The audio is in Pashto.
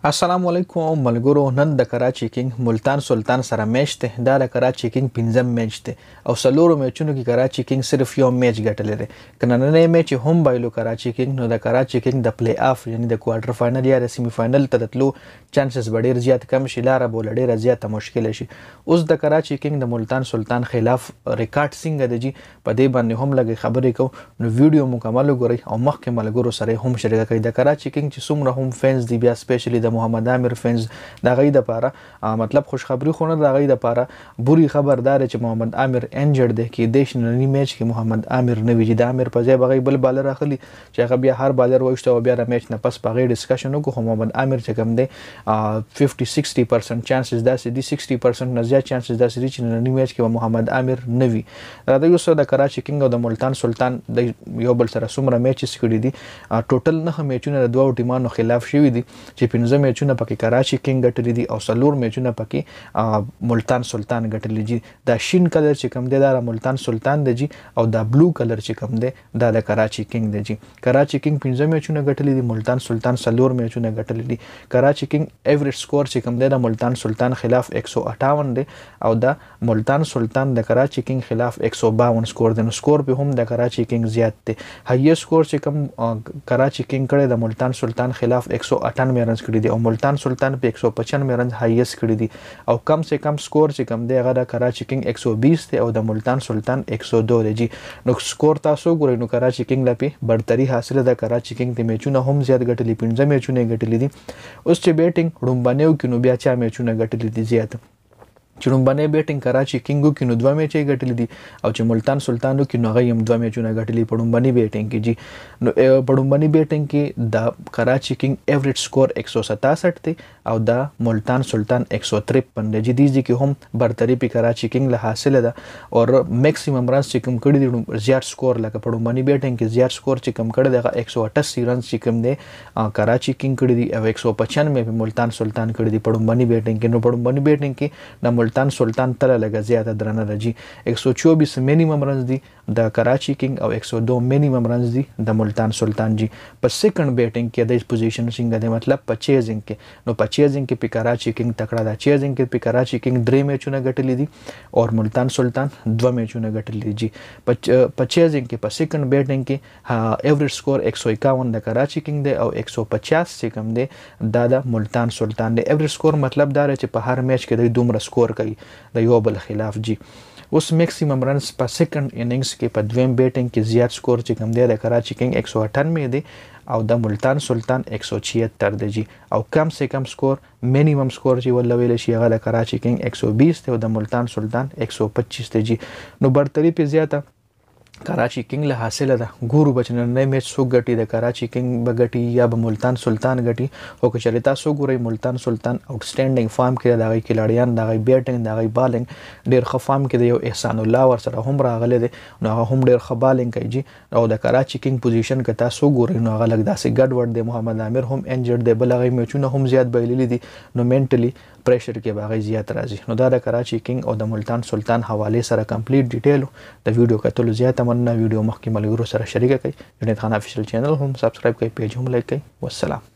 السلام علیکم ملګرو. نن د کراچي کینګ ملتان سلطان سره میچ دی. دا د کراچي کینګ پنځم میچ دی او څلورو میچونو کې کراچي کینګ صرف یو میچ ګټلی دی. که نننی میچ هم بایلو کراچي کینګ نو د کراچي کینګ د پلی آف یعنی د کوارټر فاینل یا د سیمی فاینل ته د تلو چانسز به ډېر زیات کم شي، لاره به له ډېره زیاته مشکله شي. اوس د کراچي کینګ د ملتان سلطان خلاف ریکارډ څنګه دی جی په دې باندې هم لږ خبرې کوو، نو ویډیو مکمل وګورئ او مخکې ملګرو سره هم شریکه کړئ. د کراچي کینګ چې څومره هم فینس دي، بیا سپیشلی د محمد عامر فینس د غي د پاره مطلب خوشخبری خو نه د غي د پاره بری خبردار چې محمد عامر انجرډ دی کې دیش نننی میچ کې محمد عامر نه ویجی. د عامر په ځای بغي بل بالر اخلي چې هغه بیا هر بالر وښته او بیا د میچ نه پس بغي ډسکشن وکړو. محمد عامر چې کوم دی 50-60% چانسز داسې دي، 60% نه زیات چانسز داسې دي چې نننی میچ کې محمد عامر نه وي. دا یو څه د کراچي کینګ او د ملتان سلطان د یو بل سره څومره میچز کړي دي. ټوټل نه میچونه د دوه ټیمانو خلاف شوي دي چې 15 میچونه پکې کراچي کینګ ګټلې دي او څلور میچونه پکې ملتان سلطان ګټلې دي. دا شین کلر چې کوم دی دا ملتان سلطان دی جی او دا بلو کلر چې کوم دی دا د کراچي کینګ دی جی. کراچي کینګ 15 میچونه ګټلې دي، ملتان سلطان څلور میچونه ګټلې دي. کراچي کینګ ایوریج سکور چې کوم دی د ملتان سلطان خلاف 158 دی او دا ملتان سلطان د کراچي کینګ خلاف 152 سکور دی. نو سکور به هم د کراچي کینګ زیات دی. هایي سکور چې کوم کراچي کینګ کړی د ملتان سلطان خلاف 198 رنز کړی دي او ملتان سلطان 195 رنز هایست کړی دي او کم سے کم سکور چې کم دی هغه د کراچي کینګ 120 دی او د ملتان سلطان 102 دی جی. نو سکور تاسو ګورئ نو کراچي کینګ لپاره برتری حاصله ده. کراچي کینګ د میچونه هم زیات ګټلي، 15 میچونه ګټلي دي. اوس چې بیټینګ رومبانیو کې نو بیا چا میچونه ګټلي دي زیات. چې رومبانې بیټینګ کراچي کینګو کې نو 2 میچ یې ګټلې دي او چې ملتان سلطانو کې نو هغه هم 2 میچونه ګټلې په رومبانې بیټینګ کې جی. نو په رومبانې بیټینګ کې د کراچي کینګ ایوریج سکور 167 دی او د ملتان سلطان 153 دی جی. دې کې هم برتری په کراچي کینګ له حاصله ده او میکسیمم رنز چې کوم کړي دي زیات سکور لکه په رومبانې بیټینګ کې زیات سکور چې کوم کړي دی 188 رنز چې کوم دی کراچي کینګ کړي دي او 195 په ملتان سلطان کړي دي په رومبانې بیټینګ کې. نو په رومبانې بیټینګ کې د ملتان سلطان تل لګه زیاته درنه ده جی. 124 مینیمم رنز دي د کراچي کینګ او 102 مینیمم رنز دي د ملتان سلطان جی. په سیکنډ بیټینګ کې د پوزیشن څنګه دی مطلب په چیزینګ کې نو په چیزینګ کې په کراچي کینګ تکړه ده. چیزینګ کې په کراچي کینګ 3 میچونه ګټلې دي او ملتان سلطان 2 میچونه ګټلې دي جی. په چیزینګ کې په سیکنډ بیټینګ کې ایوریج سکور 151 د کراچي کینګ دی او 150 چې کوم دی دا د ملتان سلطان دی. ایوریج سکور مطلب دا چې په هر میچ کې د دومره سکور کوي د یو بل خلاف جی. اوس میکسیمم رنز په سیکنډ اننګز کې په دویم بیټینګ کې زیات سکور چې کوم دی د کراچي کینګ 198 دی او د ملتان سلطان 176 دی جی. او کم سے کم سکور مینیمم سکور چې ول ویل شي هغه د کراچي کینګ 120 دی او د ملتان سلطان 125 دی جی. نو برتری په زیاته کراچي کینګ له حاصله ده. ګورو بچ نن میچ سو ګټي د کراچي کینګ بغټي یا به ملتان سلطان ګټي او که چېرې تاسو ګورئ ملتان سلطان اوټسټینډینګ فارم کې د غي کلاړیان د غي بیټینګ د غي بالینګ ډیر ښه فارم کې دی. یو احسان الله ور سره هم راغلی دی نو هغه هم ډیر ښه بالینګ کوي جی. او د کراچي کینګ پوزیشن کې تاسو ګورئ نو هغه لګ داسې ګډ وډ دی. محمد عامر هم انجرډ دی، بل غي میچونه هم زیات بایللي دي نو منټلی پریشر کې باغی زیات راځي. نو دا د کراچي کینګ او د ملتان سلطان حواله سره کمپلیټ ډیټیل د ویډیو کتلو زیاته مننه. ویډیو مخکې ملګرو سره شریک کړئ. جنید خان افیشل چینل هم سبسکرایب کړئ، پیج هم لایک کړئ. والسلام.